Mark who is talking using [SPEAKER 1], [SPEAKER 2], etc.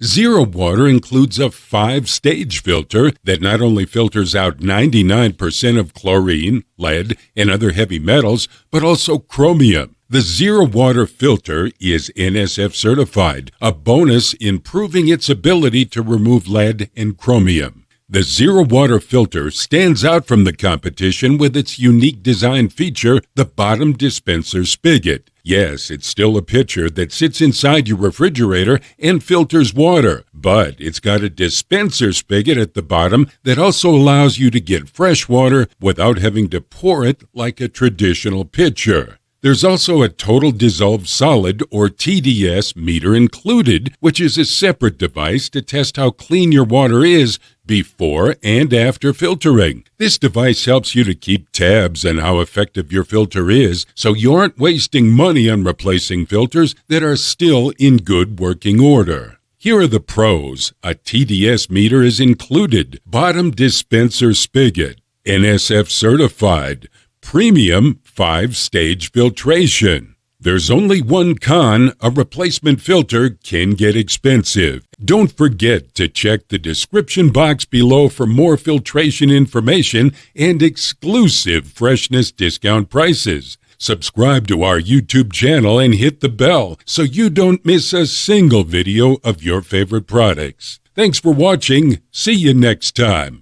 [SPEAKER 1] ZeroWater includes a 5-stage filter that not only filters out 99% of chlorine, lead, and other heavy metals, but also chromium. The ZeroWater filter is NSF certified, a bonus in proving its ability to remove lead and chromium. The ZeroWater filter stands out from the competition with its unique design feature, the bottom dispenser spigot. Yes, it's still a pitcher that sits inside your refrigerator and filters water, but it's got a dispenser spigot at the bottom that also allows you to get fresh water without having to pour it like a traditional pitcher. There's also a total dissolved solid, or TDS, meter included, which is a separate device to test how clean your water is before and after filtering. This device helps you to keep tabs on how effective your filter is, so you aren't wasting money on replacing filters that are still in good working order. Here are the pros. A TDS meter is included. Bottom dispenser spigot. NSF certified. Premium 5-stage filtration. There's only one con: a replacement filter can get expensive. Don't forget to check the description box below for more filtration information and exclusive freshness discount prices. Subscribe to our YouTube channel and hit the bell so you don't miss a single video of your favorite products. Thanks for watching. See you next time.